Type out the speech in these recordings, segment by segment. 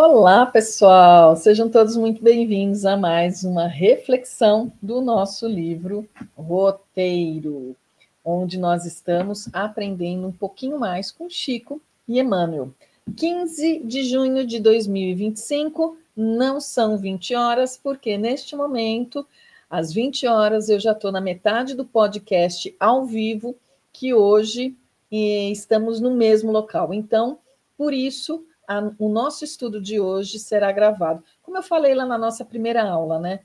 Olá, pessoal! Sejam todos muito bem-vindos a mais uma reflexão do nosso livro Roteiro, onde nós estamos aprendendo um pouquinho mais com Chico e Emmanuel. 15 de junho de 2025, não são 20 horas, porque neste momento, às 20 horas, eu já estou na metade do podcast ao vivo, que hoje estamos no mesmo local. Então, por isso, o nosso estudo de hoje será gravado. Como eu falei lá na nossa primeira aula, né?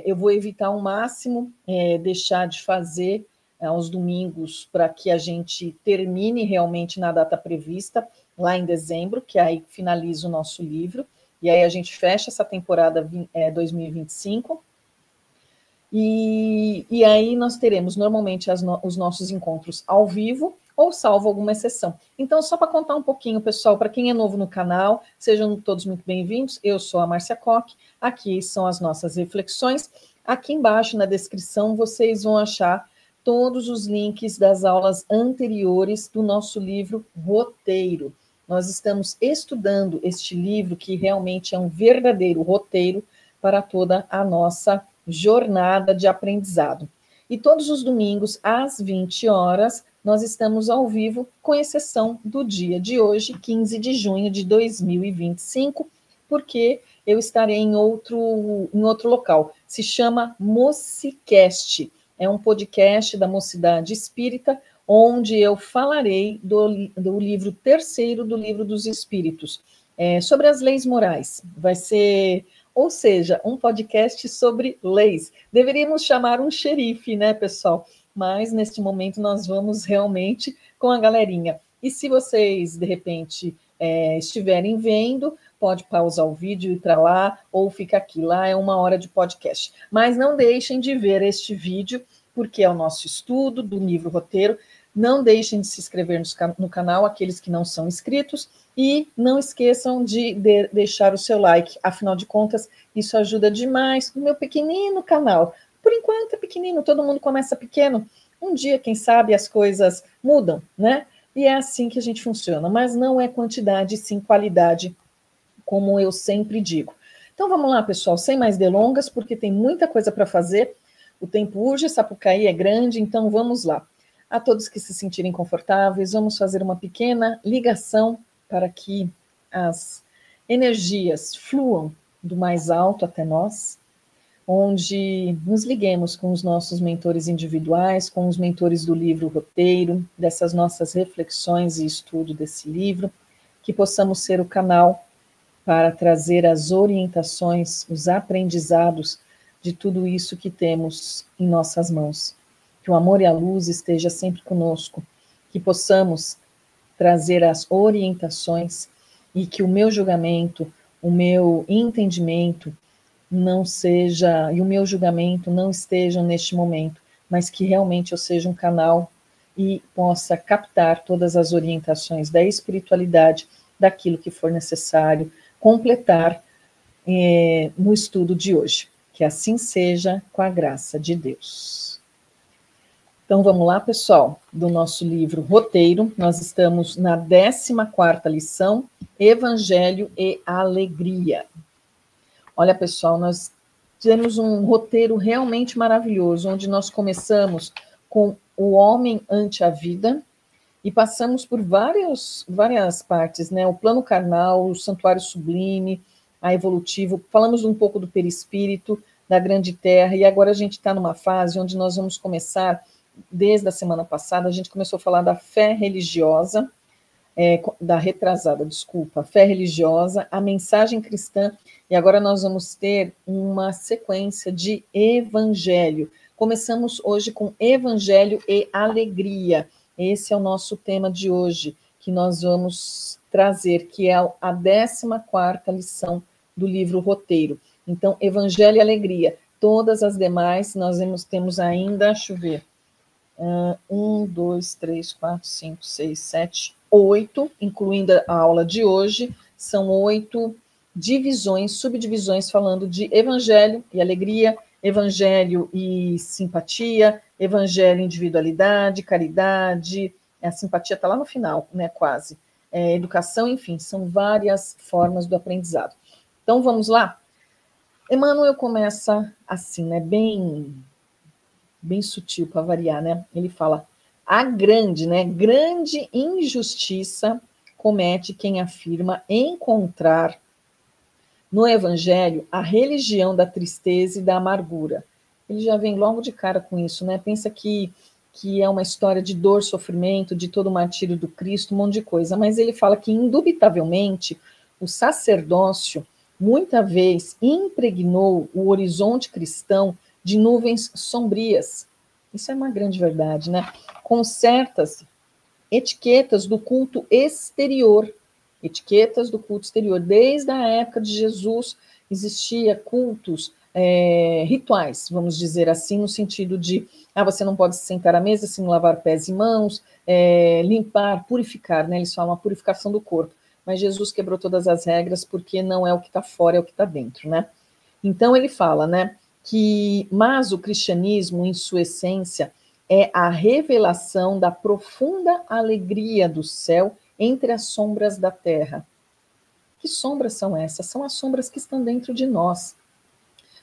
Eu vou evitar ao máximo deixar de fazer aos domingos para que a gente termine realmente na data prevista, lá em dezembro, que aí finaliza o nosso livro, e aí a gente fecha essa temporada 2025. E aí nós teremos normalmente os nossos encontros ao vivo, ou salvo alguma exceção. Então, só para contar um pouquinho, pessoal, para quem é novo no canal, sejam todos muito bem-vindos. Eu sou a Márcia Koch, aqui são as nossas reflexões. Aqui embaixo na descrição vocês vão achar todos os links das aulas anteriores do nosso livro Roteiro. Nós estamos estudando este livro que realmente é um verdadeiro roteiro para toda a nossa jornada de aprendizado. E todos os domingos, às 20 horas, nós estamos ao vivo, com exceção do dia de hoje, 15 de junho de 2025, porque eu estarei em outro local. Se chama Mocicast. É um podcast da Mocidade Espírita, onde eu falarei do livro terceiro do Livro dos Espíritos, sobre as leis morais. Vai ser... Ou seja, um podcast sobre leis. Deveríamos chamar um xerife, né, pessoal? Mas, neste momento, nós vamos realmente com a galerinha. E se vocês, de repente, estiverem vendo, pode pausar o vídeo e ir para lá, ou fica aqui. Lá é 1 hora de podcast. Mas não deixem de ver este vídeo, porque é o nosso estudo do livro Roteiro. Não deixem de se inscrever no canal, aqueles que não são inscritos, e não esqueçam de deixar o seu like. Afinal de contas, isso ajuda demais no meu pequenino canal. Por enquanto é pequenino, todo mundo começa pequeno. Um dia, quem sabe, as coisas mudam, né? E é assim que a gente funciona. Mas não é quantidade, sim qualidade, como eu sempre digo. Então vamos lá, pessoal, sem mais delongas, porque tem muita coisa para fazer. O tempo urge, Sapucaí é grande, então vamos lá. A todos que se sentirem confortáveis, vamos fazer uma pequena ligação para que as energias fluam do mais alto até nós, onde nos liguemos com os nossos mentores individuais, com os mentores do livro Roteiro, dessas nossas reflexões e estudo desse livro, que possamos ser o canal para trazer as orientações, os aprendizados de tudo isso que temos em nossas mãos. Que o amor e a luz esteja sempre conosco, que possamos trazer as orientações e que o meu julgamento, o meu entendimento não seja, e o meu julgamento não estejam neste momento, mas que realmente eu seja um canal e possa captar todas as orientações da espiritualidade, daquilo que for necessário, completar no estudo de hoje. Que assim seja, com a graça de Deus. Então, vamos lá, pessoal, do nosso livro Roteiro. Nós estamos na 14ª lição, Evangelho e Alegria. Olha, pessoal, nós temos um roteiro realmente maravilhoso, onde nós começamos com o homem ante a vida e passamos por várias partes, né? O plano carnal, o santuário sublime, a evolutivo, falamos um pouco do perispírito, da grande terra, e agora a gente está numa fase onde nós vamos começar. Desde a semana passada, a gente começou a falar da fé religiosa, fé religiosa, a mensagem cristã, e agora nós vamos ter uma sequência de evangelho. Começamos hoje com evangelho e alegria. Esse é o nosso tema de hoje, que nós vamos trazer, que é a 14ª lição do livro Roteiro. Então, evangelho e alegria. Todas as demais, nós temos ainda, deixa eu ver, 1, 2, 3, 4, 5, 6, 7, 8, incluindo a aula de hoje, são 8 divisões, subdivisões, falando de evangelho e alegria, evangelho e simpatia, evangelho e individualidade, caridade, a simpatia está lá no final, né, quase. educação, enfim, são várias formas do aprendizado. Então, vamos lá? Emmanuel começa assim, né, bem sutil para variar, né? Ele fala: a grande injustiça comete quem afirma encontrar no Evangelho a religião da tristeza e da amargura. Ele já vem logo de cara com isso, né? Pensa que é uma história de dor, sofrimento, de todo o martírio do Cristo, um monte de coisa. Mas ele fala que, indubitavelmente, o sacerdócio, muita vez, impregnou o horizonte cristão de nuvens sombrias. Isso é uma grande verdade, né? Com certas etiquetas do culto exterior. Etiquetas do culto exterior. Desde a época de Jesus, existia cultos rituais, vamos dizer assim, no sentido de você não pode se sentar à mesa sem lavar pés e mãos, limpar, purificar, né? Eles falam a purificação do corpo. Mas Jesus quebrou todas as regras, porque não é o que está fora, é o que está dentro, né? Então ele fala, né, mas o cristianismo, em sua essência, é a revelação da profunda alegria do céu entre as sombras da terra. Que sombras são essas? São as sombras que estão dentro de nós,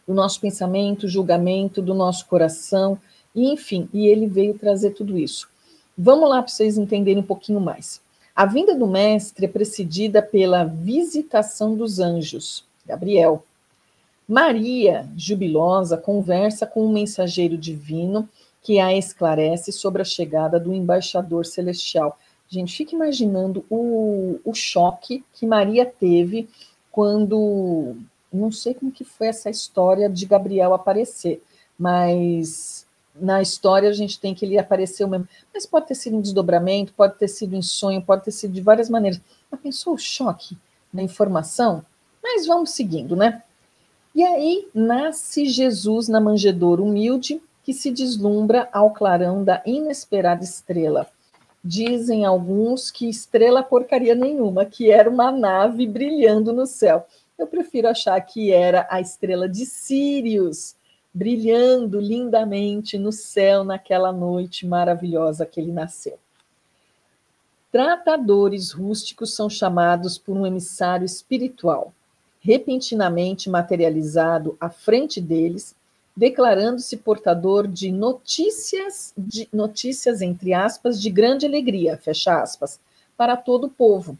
do nosso pensamento, julgamento, do nosso coração, e enfim, e ele veio trazer tudo isso. Vamos lá para vocês entenderem um pouquinho mais. A vinda do Mestre é precedida pela visitação dos anjos, Gabriel. Maria, jubilosa, conversa com um mensageiro divino que a esclarece sobre a chegada do embaixador celestial. Gente, fica imaginando o choque que Maria teve quando... Não sei como que foi essa história de Gabriel aparecer, mas na história a gente tem que ele apareceu mesmo. Mas pode ter sido um desdobramento, pode ter sido em sonho, pode ter sido de várias maneiras. Mas pensou o choque na informação? Mas vamos seguindo, né? E aí nasce Jesus na manjedoura humilde, que se deslumbra ao clarão da inesperada estrela. Dizem alguns que estrela porcaria nenhuma, que era uma nave brilhando no céu. Eu prefiro achar que era a estrela de Sírius, brilhando lindamente no céu naquela noite maravilhosa que ele nasceu. Tratadores rústicos são chamados por um emissário espiritual, repentinamente materializado à frente deles, declarando-se portador de notícias, entre aspas, de grande alegria, fecha aspas, para todo o povo.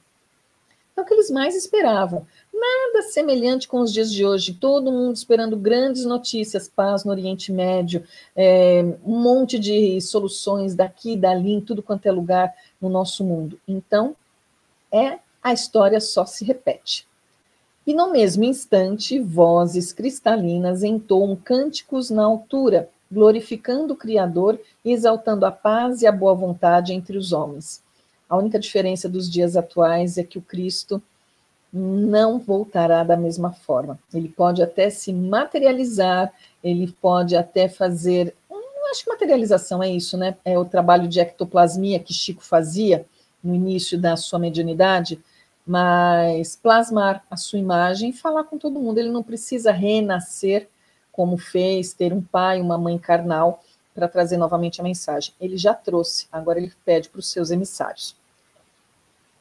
É o que eles mais esperavam. Nada semelhante com os dias de hoje, todo mundo esperando grandes notícias, paz no Oriente Médio, um monte de soluções daqui e dali, em tudo quanto é lugar no nosso mundo. Então, a história só se repete. E no mesmo instante, vozes cristalinas entoam cânticos na altura, glorificando o Criador e exaltando a paz e a boa vontade entre os homens. A única diferença dos dias atuais é que o Cristo não voltará da mesma forma. Ele pode até se materializar, ele pode até fazer... acho que materialização é isso, né? É o trabalho de ectoplasmia que Chico fazia no início da sua mediunidade, mas plasmar a sua imagem e falar com todo mundo. Ele não precisa renascer como fez, ter um pai, uma mãe carnal para trazer novamente a mensagem. Ele já trouxe, agora ele pede para os seus emissários.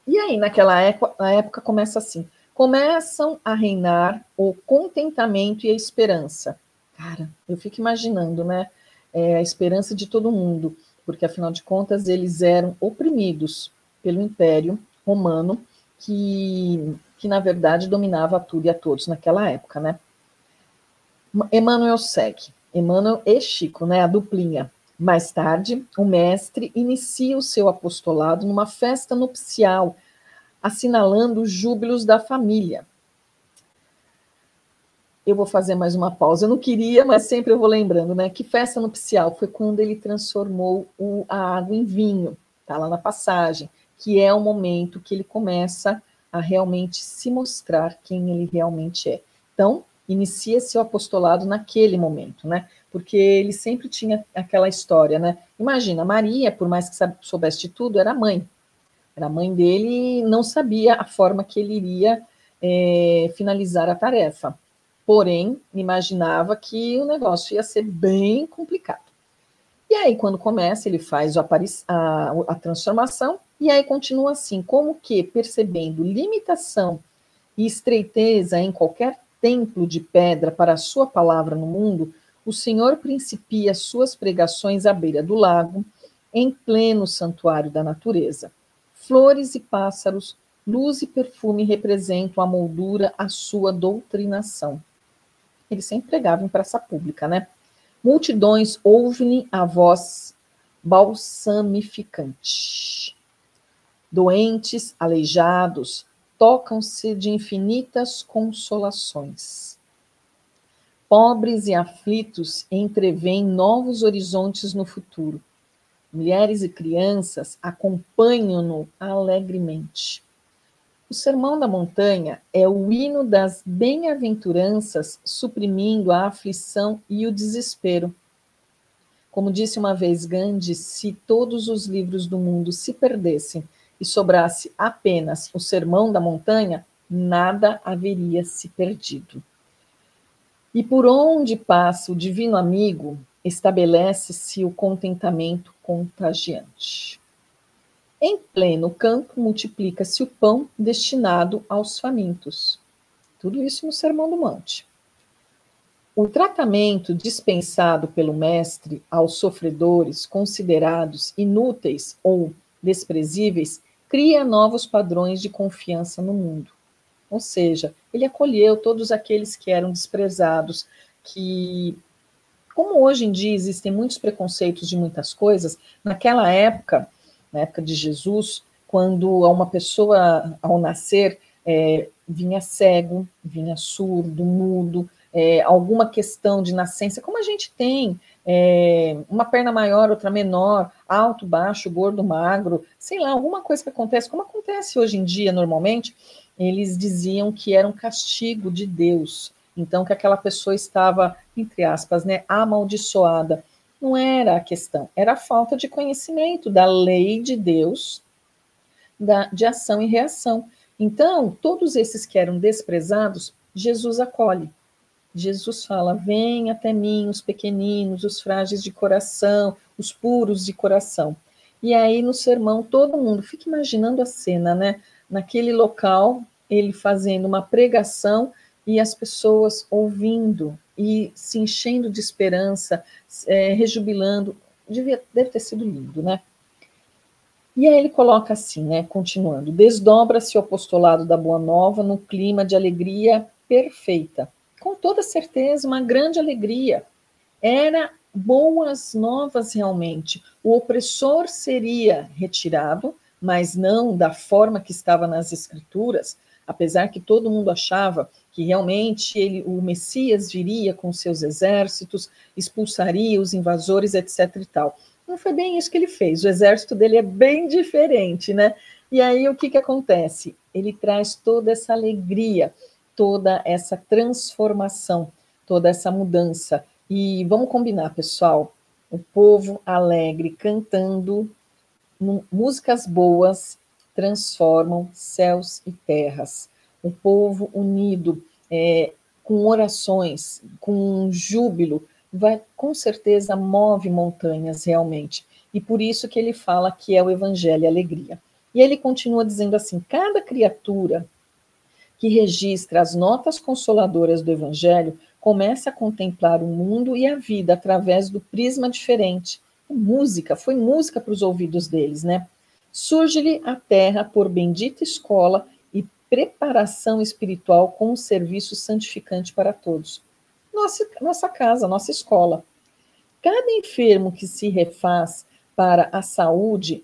E aí, naquela época começa assim, começam a reinar o contentamento e a esperança. Cara, eu fico imaginando, né, a esperança de todo mundo, porque afinal de contas eles eram oprimidos pelo Império Romano, que na verdade dominava tudo e a todos naquela época, né? Emmanuel segue, Emmanuel e Chico, né, a duplinha. Mais tarde, o mestre inicia o seu apostolado numa festa nupcial, assinalando os júbilos da família. Eu vou fazer mais uma pausa. Eu não queria, mas sempre eu vou lembrando, né? Que festa nupcial foi quando ele transformou a água em vinho, tá lá na passagem, que é o momento que ele começa a realmente se mostrar quem ele realmente é. Então, inicia-se o apostolado naquele momento, né? Porque ele sempre tinha aquela história, né? Imagina, Maria, por mais que soubesse de tudo, era mãe. Era a mãe dele e não sabia a forma que ele iria finalizar a tarefa. Porém, imaginava que o negócio ia ser bem complicado. E aí, quando começa, ele faz a transformação, E aí continua assim, como que, percebendo limitação e estreiteza em qualquer templo de pedra para a sua palavra no mundo, o Senhor principia suas pregações à beira do lago, em pleno santuário da natureza. Flores e pássaros, luz e perfume representam a moldura, a sua doutrinação. Ele sempre pregava em praça pública, né? Multidões ouvem a voz balsamificante. Doentes, aleijados, tocam-se de infinitas consolações. Pobres e aflitos entreveem novos horizontes no futuro. Mulheres e crianças acompanham-no alegremente. O Sermão da Montanha é o hino das bem-aventuranças, suprimindo a aflição e o desespero. Como disse uma vez Gandhi, se todos os livros do mundo se perdessem e sobrasse apenas o Sermão da Montanha, nada haveria se perdido. E por onde passa o divino amigo, estabelece-se o contentamento contagiante. Em pleno campo, multiplica-se o pão destinado aos famintos. Tudo isso no Sermão do Monte. O tratamento dispensado pelo mestre aos sofredores considerados inúteis ou desprezíveis cria novos padrões de confiança no mundo. Ou seja, ele acolheu todos aqueles que eram desprezados, que, como hoje em dia existem muitos preconceitos de muitas coisas, naquela época, na época de Jesus, quando uma pessoa, ao nascer, vinha cego, vinha surdo, mudo, alguma questão de nascença, como a gente tem, uma perna maior, outra menor, alto, baixo, gordo, magro, sei lá, alguma coisa que acontece, como acontece hoje em dia normalmente, eles diziam que era um castigo de Deus, então que aquela pessoa estava, entre aspas, né, amaldiçoada. Não era a questão, era a falta de conhecimento da lei de Deus, de ação e reação. Então, todos esses que eram desprezados, Jesus acolhe. Jesus fala, vem até mim os pequeninos, os frágeis de coração, os puros de coração. E aí no sermão todo mundo, fica imaginando a cena, né? Naquele local, ele fazendo uma pregação e as pessoas ouvindo e se enchendo de esperança, rejubilando. Deve ter sido lindo, né? E aí ele coloca assim, né, continuando, desdobra-se o apostolado da Boa Nova no clima de alegria perfeita. Com toda certeza, uma grande alegria. Era boas novas realmente. O opressor seria retirado, mas não da forma que estava nas Escrituras, apesar que todo mundo achava que realmente o Messias viria com seus exércitos, expulsaria os invasores, etc. e tal. Não foi bem isso que ele fez. O exército dele é bem diferente, né? E aí o que acontece? Ele traz toda essa alegria, toda essa transformação, toda essa mudança. E vamos combinar, pessoal, o povo alegre cantando músicas boas transformam céus e terras. O povo unido, com orações, com júbilo, vai, com certeza move montanhas realmente. E por isso que ele fala que é o evangelho e a alegria. E ele continua dizendo assim, cada criatura que registra as notas consoladoras do evangelho começa a contemplar o mundo e a vida através do prisma diferente. Música, foi música para os ouvidos deles, né? Surge-lhe a terra por bendita escola e preparação espiritual com um serviço santificante para todos. Nossa casa, nossa escola. Cada enfermo que se refaz para a saúde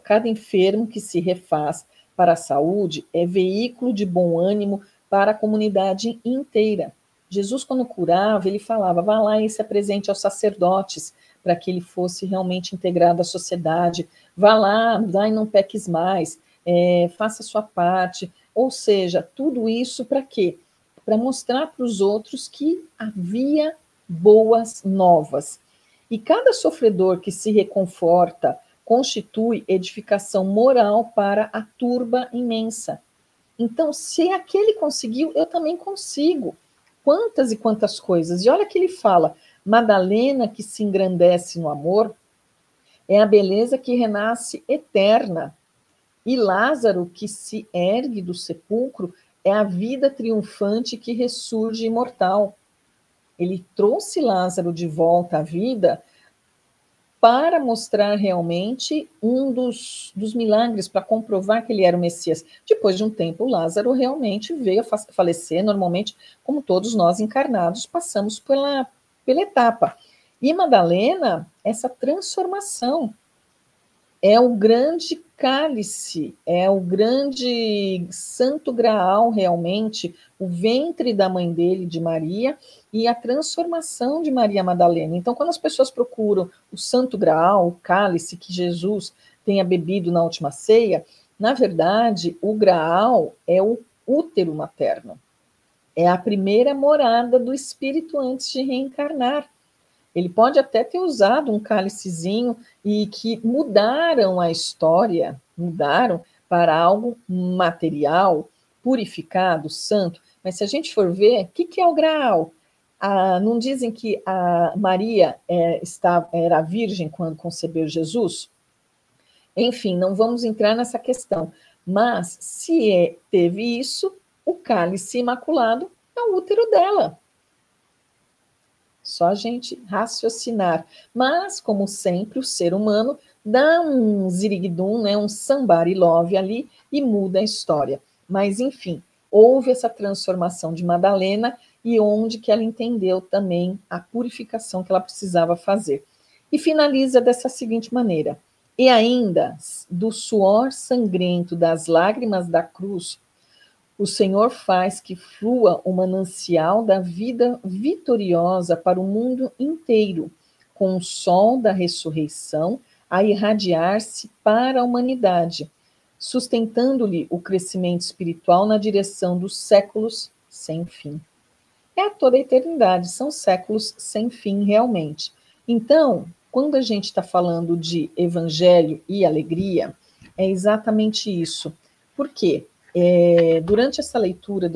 cada enfermo que se refaz para a saúde é veículo de bom ânimo para a comunidade inteira. Jesus, quando curava, ele falava, vá lá e se apresente aos sacerdotes, para que ele fosse realmente integrado à sociedade. Vá lá e não peques mais, faça a sua parte. Ou seja, tudo isso para quê? Para mostrar para os outros que havia boas novas. E cada sofredor que se reconforta constitui edificação moral para a turba imensa. Então, se aquele conseguiu, eu também consigo. Quantas e quantas coisas. E olha que ele fala, Madalena que se engrandece no amor, É a beleza que renasce eterna. E Lázaro, que se ergue do sepulcro, é a vida triunfante que ressurge imortal. Ele trouxe Lázaro de volta à vida para mostrar realmente um dos milagres, para comprovar que ele era o Messias. Depois de um tempo, Lázaro realmente veio a falecer, normalmente, como todos nós encarnados, passamos pela etapa. E Madalena, essa transformação, é o grande cálice, é o grande santo graal, realmente, o ventre da mãe dele, de Maria, e a transformação de Maria Madalena. Então, quando as pessoas procuram o santo graal, o cálice que Jesus tenha bebido na última ceia, na verdade, o graal é o útero materno. É a primeira morada do espírito antes de reencarnar. Ele pode até ter usado um cálicezinho e que mudaram a história, mudaram para algo material, purificado, santo. Mas se a gente for ver, o que é o graal? Não dizem que a Maria era virgem quando concebeu Jesus? Enfim, não vamos entrar nessa questão. Mas se teve isso, o cálice imaculado é o útero dela. Só a gente raciocinar. Mas, como sempre, o ser humano dá um ziriguidum, né, um somebody love ali e muda a história. Mas, enfim, houve essa transformação de Madalena e onde que ela entendeu também a purificação que ela precisava fazer. E finaliza dessa seguinte maneira: e ainda, do suor sangrento das lágrimas da cruz, o Senhor faz que flua o manancial da vida vitoriosa para o mundo inteiro, com o sol da ressurreição a irradiar-se para a humanidade, sustentando-lhe o crescimento espiritual na direção dos séculos sem fim. É toda a eternidade, são séculos sem fim realmente. Então, quando a gente está falando de evangelho e alegria, é exatamente isso. Por quê? Durante essa leitura,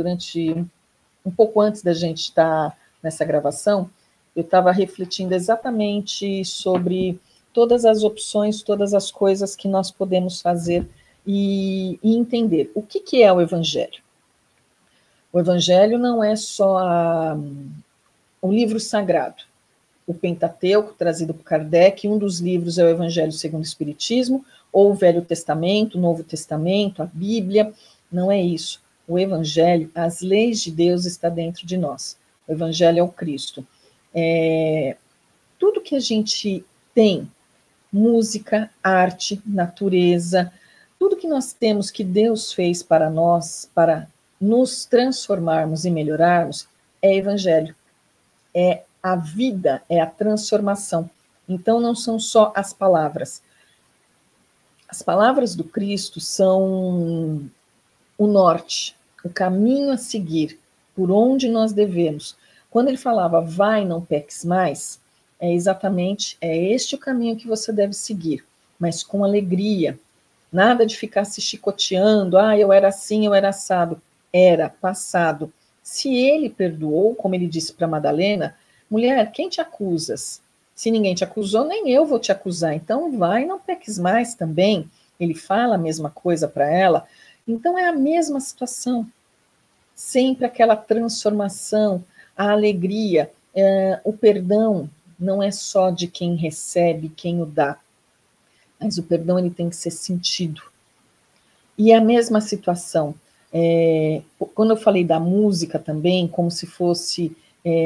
um pouco antes da gente estar nessa gravação, eu estava refletindo exatamente sobre todas as opções, todas as coisas que nós podemos fazer e entender o que é o Evangelho. O Evangelho não é só o livro sagrado, o Pentateuco, trazido por Kardec. Um dos livros é o Evangelho segundo o Espiritismo, ou o Velho Testamento, o Novo Testamento, a Bíblia. Não é isso. O Evangelho, as leis de Deus está dentro de nós. O Evangelho é o Cristo. Tudo que a gente tem, música, arte, natureza, tudo que nós temos que Deus fez para nós, para nos transformarmos e melhorarmos, é Evangelho. É a vida, é a transformação. Então, não são só as palavras. As palavras do Cristo são o norte, o caminho a seguir, por onde nós devemos. Quando ele falava, vai, não peques mais, é este o caminho que você deve seguir, mas com alegria. Nada de ficar se chicoteando, eu era assim, eu era assado. Era passado. Se ele perdoou, como ele disse para Madalena, mulher, quem te acusas? Se ninguém te acusou, nem eu vou te acusar. Então vai, não peques mais também. Ele fala a mesma coisa para ela. Então é a mesma situação. Sempre aquela transformação, a alegria, o perdão não é só de quem recebe, quem o dá. Mas o perdão ele tem que ser sentido. E é a mesma situação. Quando eu falei da música também, como se fosse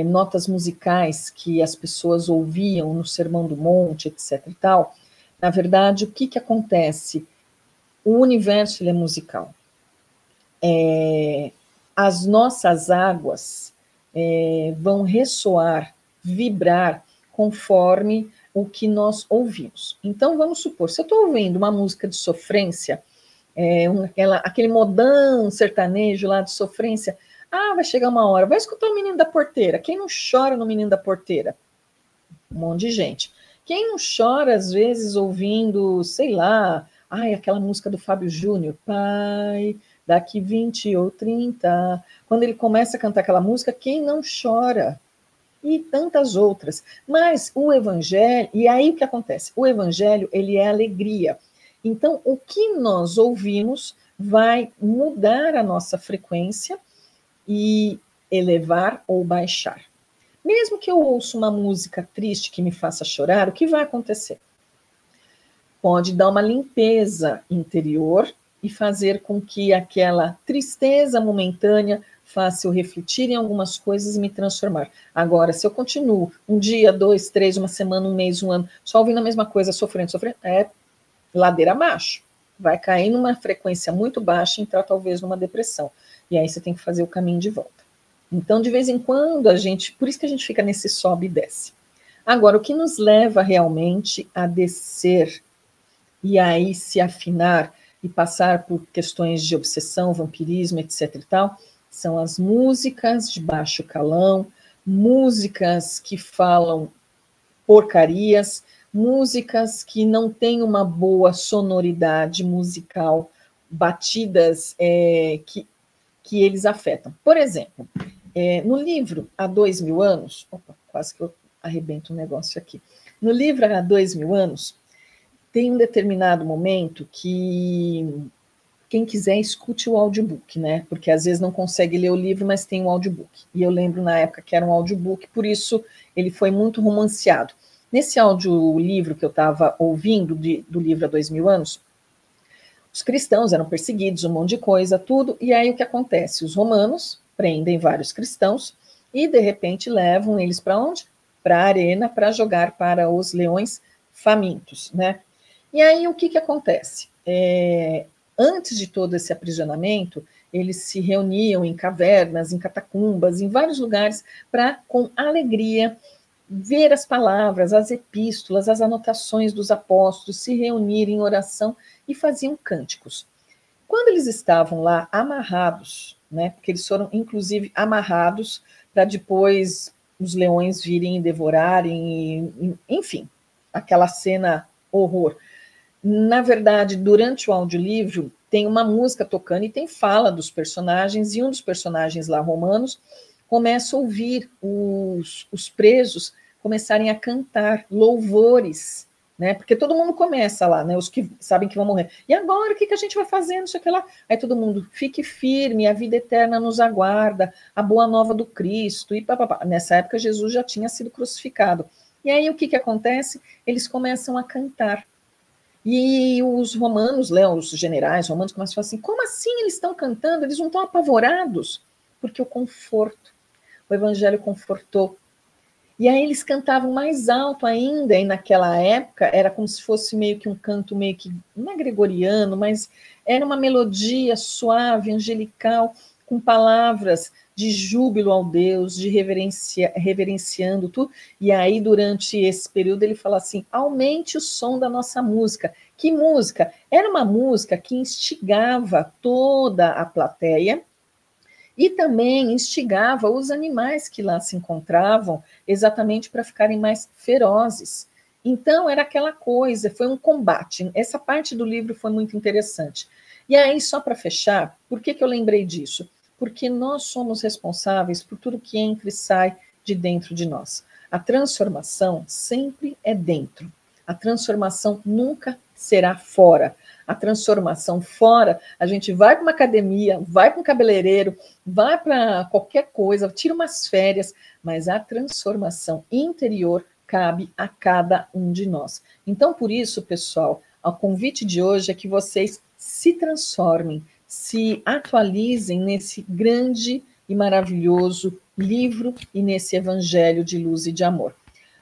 notas musicais que as pessoas ouviam no Sermão do Monte, etc. e tal, na verdade, o que acontece? O universo ele é musical. As nossas águas vão ressoar, vibrar, conforme o que nós ouvimos. Então, vamos supor, se eu estou ouvindo uma música de sofrência, aquele modão sertanejo lá de sofrência, vai chegar uma hora, vai escutar o Menino da Porteira. Quem não chora no Menino da Porteira? Um monte de gente. Quem não chora, às vezes, ouvindo, sei lá, aquela música do Fábio Júnior, pai, daqui 20 ou 30. Quando ele começa a cantar aquela música, quem não chora? e tantas outras. Mas o evangelho, e aí o que acontece? O evangelho, ele é alegria. Então, o que nós ouvimos vai mudar a nossa frequência e elevar ou baixar. Mesmo que eu ouça uma música triste que me faça chorar, o que vai acontecer? Pode dar uma limpeza interior e fazer com que aquela tristeza momentânea faça eu refletir em algumas coisas e me transformar. Agora, se eu continuo um dia, 2, 3, uma semana, um mês, um ano, só ouvindo a mesma coisa, sofrendo, é ladeira abaixo. Vai cair numa frequência muito baixa e entrar talvez numa depressão. E aí você tem que fazer o caminho de volta. Então, de vez em quando, por isso que a gente fica nesse sobe e desce. Agora, o que nos leva realmente a descer e aí se afinar e passar por questões de obsessão, vampirismo, etc. e tal, são as músicas de baixo calão, músicas que falam porcarias, músicas que não têm uma boa sonoridade musical, batidas que eles afetam. Por exemplo, no livro Há 2000 anos, opa, quase que eu arrebento um negócio aqui. No livro Há 2000 anos, tem um determinado momento que quem quiser escute o audiobook, né? Porque às vezes não consegue ler o livro, mas tem um audiobook. E eu lembro na época que era um audiobook, por isso ele foi muito romanceado. Nesse audiolivro que eu estava ouvindo do livro Há 2000 anos, os cristãos eram perseguidos, um monte de coisa, tudo. E aí o que acontece? Os romanos prendem vários cristãos e de repente levam eles para onde? Para a arena para jogar para os leões famintos, né? E aí o que acontece? Antes de todo esse aprisionamento, eles se reuniam em cavernas, em catacumbas, em vários lugares, para, com alegria, ver as palavras, as epístolas, as anotações dos apóstolos, se reunirem em oração e faziam cânticos. Quando eles estavam lá amarrados, né, porque eles foram, inclusive, amarrados para depois os leões virem e devorarem, enfim, aquela cena horror. Na verdade, durante o audiolivro, tem uma música tocando e tem fala dos personagens, e um dos personagens lá romanos começa a ouvir os presos começarem a cantar louvores, né? Porque todo mundo começa lá, né? Os que sabem que vão morrer. E agora, o que a gente vai fazer? Não sei o que lá. Aí todo mundo, fique firme, a vida eterna nos aguarda, a boa nova do Cristo, e papapá. Nessa época, Jesus já tinha sido crucificado. E aí, o que acontece? Eles começam a cantar. E os romanos, os generais romanos começam a falar assim, como assim eles estão cantando? Eles não estão apavorados? Porque o conforto, o evangelho confortou. E aí eles cantavam mais alto ainda, e naquela época era como se fosse meio que um canto meio que, não é gregoriano, mas era uma melodia suave, angelical, com palavras de júbilo ao Deus, de reverenciando tudo. E aí, durante esse período, ele fala assim, aumente o som da nossa música. Que música? Era uma música que instigava toda a plateia e também instigava os animais que lá se encontravam, exatamente para ficarem mais ferozes. Então, era aquela coisa, foi um combate. Essa parte do livro foi muito interessante. E aí, só para fechar, por que eu lembrei disso? Porque nós somos responsáveis por tudo que entra e sai de dentro de nós. A transformação sempre é dentro. A transformação nunca será fora. A transformação fora, a gente vai para uma academia, vai para um cabeleireiro, vai para qualquer coisa, tira umas férias, mas a transformação interior cabe a cada um de nós. Então, por isso, pessoal, o convite de hoje é que vocês se transformem, se atualizem nesse grande e maravilhoso livro e nesse evangelho de luz e de amor.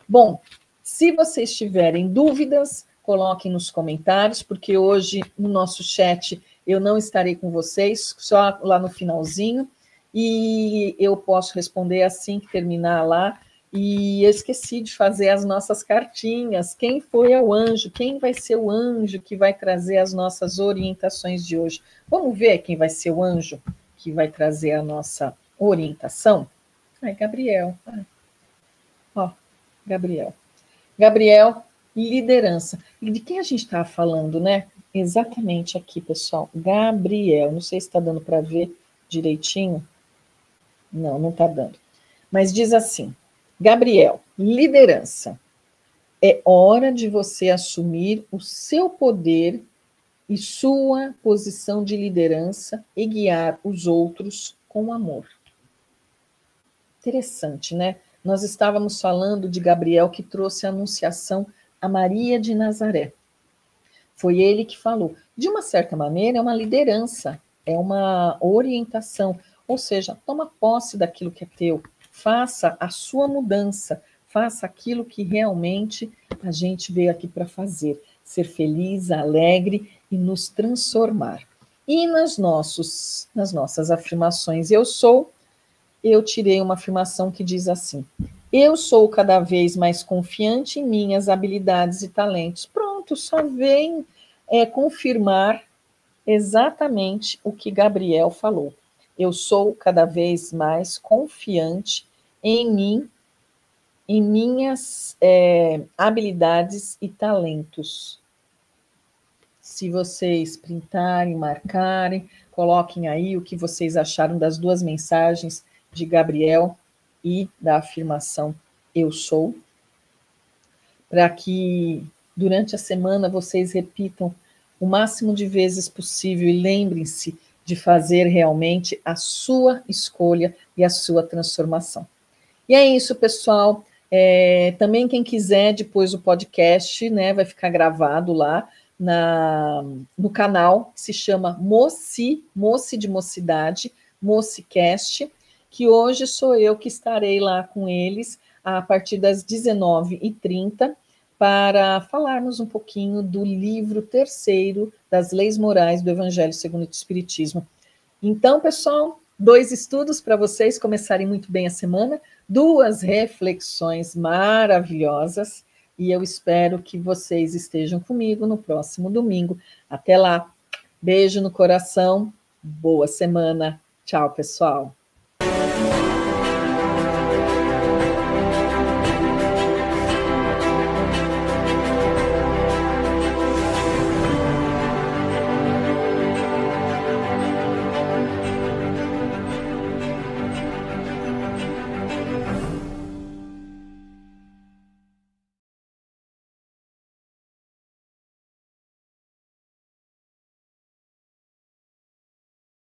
Bom, se vocês tiverem dúvidas, coloquem nos comentários, porque hoje no nosso chat eu não estarei com vocês, só lá no finalzinho, e eu posso responder assim que terminar lá. E eu esqueci de fazer as nossas cartinhas. Quem foi o anjo? Quem vai ser o anjo que vai trazer as nossas orientações de hoje? Vamos ver quem vai ser o anjo que vai trazer a nossa orientação? Ai, Gabriel. Ó, Gabriel. Gabriel, liderança. E de quem a gente estava falando, né? Exatamente aqui, pessoal. Gabriel. Não sei se está dando para ver direitinho. Não está dando. Mas diz assim, Gabriel, liderança. É hora de você assumir o seu poder e sua posição de liderança e guiar os outros com amor. Interessante, né? Nós estávamos falando de Gabriel que trouxe a anunciação a Maria de Nazaré. Foi ele que falou. De uma certa maneira, é uma liderança, é uma orientação, ou seja, toma posse daquilo que é teu, faça a sua mudança, faça aquilo que realmente a gente veio aqui para fazer, ser feliz, alegre e nos transformar. E nas nossas afirmações, eu tirei uma afirmação que diz assim: eu sou cada vez mais confiante em minhas habilidades e talentos. Pronto, só vem confirmar exatamente o que Gabriel falou. Eu sou cada vez mais confiante em mim, em minhas habilidades e talentos. Se vocês printarem, marcarem, coloquem aí o que vocês acharam das duas mensagens de Gabriel e da afirmação eu sou, para que durante a semana vocês repitam o máximo de vezes possível e lembrem-se de fazer realmente a sua escolha e a sua transformação. E é isso, pessoal. Também quem quiser, depois o podcast, né, vai ficar gravado lá no canal, que se chama Moci de Mocidade, Mocicast, que hoje sou eu que estarei lá com eles a partir das 19h30 para falarmos um pouquinho do livro terceiro das Leis Morais do Evangelho segundo o Espiritismo. Então, pessoal, 2 estudos para vocês começarem muito bem a semana, 2 reflexões maravilhosas, e eu espero que vocês estejam comigo no próximo domingo. Até lá. Beijo no coração, boa semana. Tchau, pessoal.